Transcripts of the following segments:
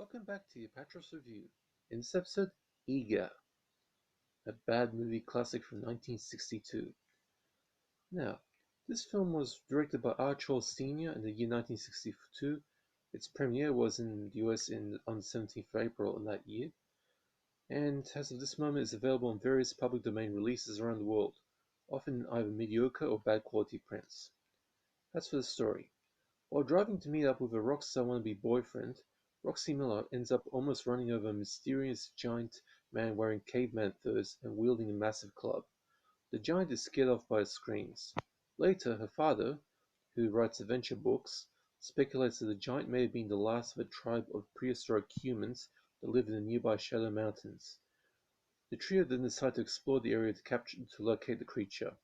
Welcome back to the Apatros Review. In this episode, Eegah, a bad movie classic from 1962. Now, this film was directed by Apatros Sr. in the year 1962. Its premiere was in the US on the 17th of April of that year, and as of this moment is available on various public domain releases around the world, often in either mediocre or bad quality prints. As for the story, while driving to meet up with a rockstar wannabe boyfriend, Roxy Miller ends up almost running over a mysterious giant man wearing caveman furs and wielding a massive club. The giant is scared off by her screams. Later, her father, who writes adventure books, speculates that the giant may have been the last of a tribe of prehistoric humans that lived in the nearby Shadow Mountains. The trio then decide to explore the area to locate the creature.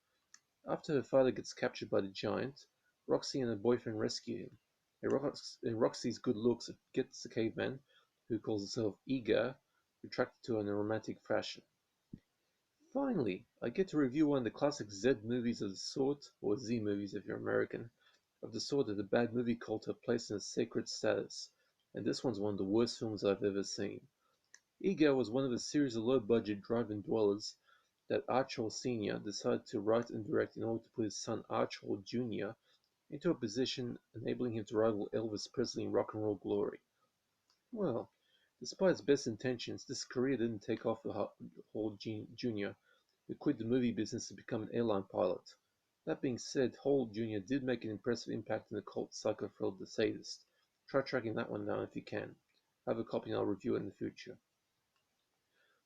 After her father gets captured by the giant, Roxy and her boyfriend rescue him. And Roxy's good looks gets the caveman, who calls himself Eegah, attracted to her in a romantic fashion. Finally, I get to review one of the classic Z movies of the sort, or Z movies if you're American, of the sort that the bad movie cult have placed in a sacred status, and this one's one of the worst films I've ever seen. Eegah was one of a series of low-budget drive-in dwellers that Archibald Sr. decided to write and direct in order to put his son Archibald Jr. into a position enabling him to rival Elvis Presley in rock and roll glory. Well, despite its best intentions, this career didn't take off for Hall Jr., who quit the movie business to become an airline pilot. That being said, Hall Jr. did make an impressive impact in the cult psycho thriller The Sadist. Try tracking that one down if you can. I have a copy and I'll review it in the future.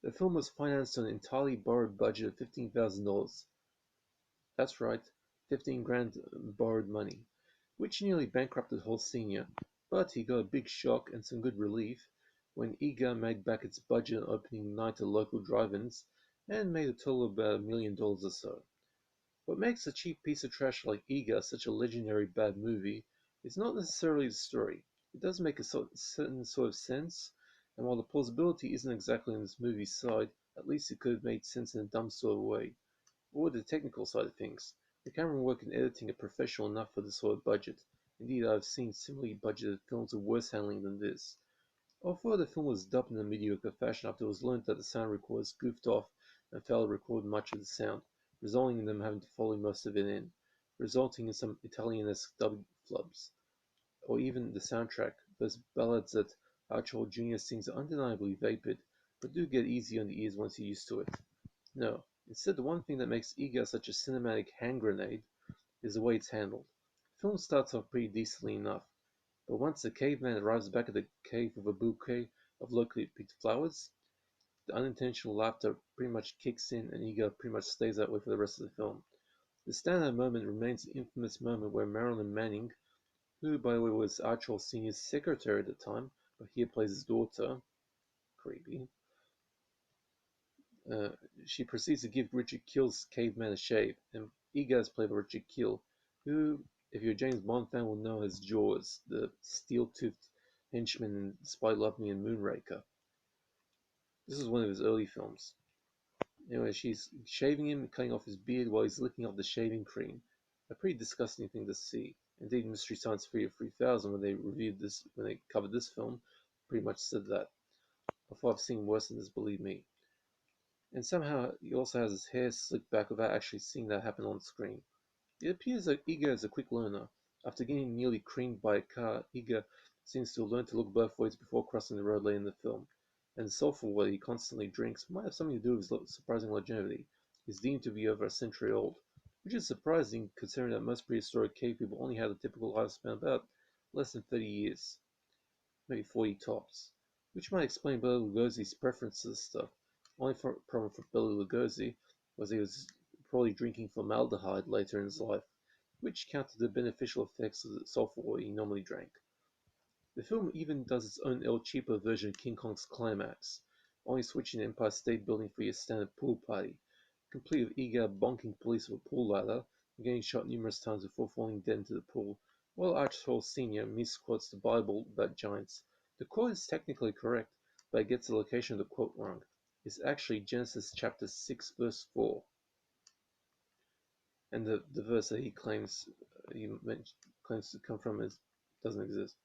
The film was financed on an entirely borrowed budget of $15,000. That's right, 15 grand borrowed money, which nearly bankrupted Hall Sr., but he got a big shock and some good relief when Eegah made back its budget on opening night at local drive-ins and made a total of about $1 million or so. What makes a cheap piece of trash like Eegah such a legendary bad movie is not necessarily the story. It does make a certain sort of sense, and while the plausibility isn't exactly on this movie's side, at least it could have made sense in a dumb sort of way. Or the technical side of things. The camera work and editing are professional enough for this sort of budget. Indeed, I've seen similarly budgeted films with worse handling than this. Although the film was dubbed in a mediocre fashion after it was learned that the sound recorders goofed off and failed to record much of the sound, resulting in them having to follow most of it in, resulting in some Italianesque dub flubs. Or even the soundtrack, those ballads that Archibald Jr. sings are undeniably vapid, but do get easy on the ears once you're used to it. No, instead the one thing that makes Eegah such a cinematic hand grenade is the way it's handled. The film starts off pretty decently enough, but once the caveman arrives back at the cave with a bouquet of locally picked flowers, the unintentional laughter pretty much kicks in and Eegah pretty much stays that way for the rest of the film. The standout moment remains the infamous moment where Marilyn Manning, who by the way was Archibald Sr.'s secretary at the time, but here plays his daughter, creepy, she proceeds to give Richard Keel's caveman a shave, and Eegah is played by Richard Keel, who, if you're a James Bond fan, will know as Jaws, the steel-toothed henchman in Spy Love Me and Moonraker. This is one of his early films. Anyway, she's shaving him and cutting off his beard while he's licking off the shaving cream. A pretty disgusting thing to see. Indeed, Mystery Science Theater 3000, when they covered this film, pretty much said that. Although I've seen worse than this, believe me. And somehow he also has his hair slicked back without actually seeing that happen on screen. It appears that Eegah is a quick learner. After getting nearly creamed by a car, Eegah seems to have learned to look both ways before crossing the road later in the film, and the sulfur water he constantly drinks might have something to do with his surprising longevity. He's deemed to be over a century old, which is surprising considering that most prehistoric cave people only had a typical lifespan of about less than 30 years, maybe 40 tops, which might explain Bela Lugosi's preference for this stuff. Only problem for Bela Lugosi was he was probably drinking formaldehyde later in his life, which countered the beneficial effects of the sulfur oil he normally drank. The film even does its own El Cheapo version of King Kong's climax, only switching the Empire State Building for your standard pool party, complete with Eegah bonking police with a pool ladder and getting shot numerous times before falling dead into the pool, while Archibald Sr. misquotes the Bible about giants. The quote is technically correct, but it gets the location of the quote wrong. It's actually Genesis chapter 6 verse 4. And the verse that he claims to come from doesn't exist.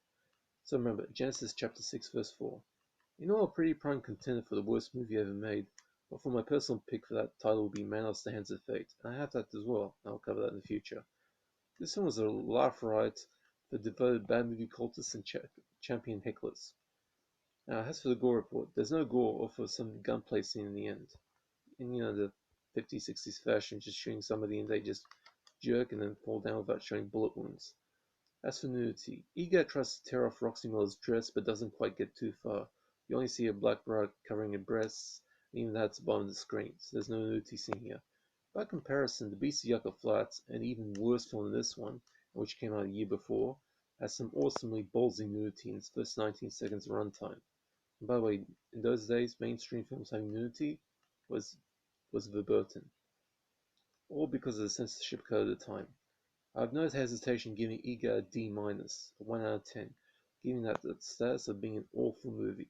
So remember, Genesis chapter 6 verse 4. You know, a pretty prime contender for the worst movie ever made, but for my personal pick for that title would be Man of the Hands of Fate. And I have that as well. I'll cover that in the future. This one was a laugh riot for devoted bad movie cultists and champion hecklers. Now, as for the gore report, there's no gore or for some gunplay scene in the end. In, the 50s, 60s fashion, just shooting somebody and they just jerk and then fall down without showing bullet wounds. As for nudity, Eegah tries to tear off Roxy Miller's dress but doesn't quite get too far. You only see a black bra covering her breasts, and even that's the bottom of the screen, so there's no nudity scene here. By comparison, The Beast of Yucca Flats, an even worse film than this one, which came out a year before, has some awesomely ballsy nudity in its first 19 seconds of runtime. And by the way, in those days, mainstream films having nudity was verboten, all because of the censorship code at the time. I have no hesitation giving Eegah a D-, a 1 out of 10, giving that the status of being an awful movie.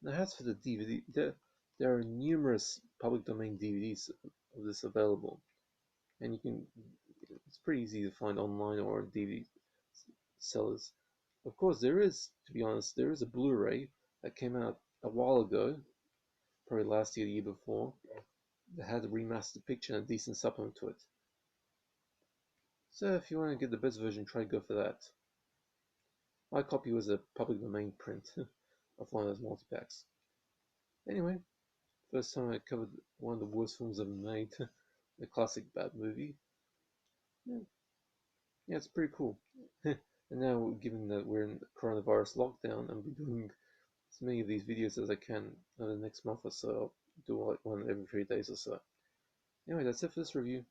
Now, as for the DVD, there are numerous public domain DVDs of this available, and it's pretty easy to find online or DVD sellers. Of course, to be honest, there is a Blu-ray that came out a while ago, probably last year, the year before, that had a remastered picture and a decent supplement to it. So if you want to get the best version, try to go for that. My copy was a public domain print of one of those multi-packs. Anyway, first time I covered one of the worst films ever made, the classic bad movie. Yeah, it's pretty cool. And now, given that we're in coronavirus lockdown, I'll be doing as many of these videos as I can over the next month or so. I'll do like one every 3 days or so. Anyway, that's it for this review.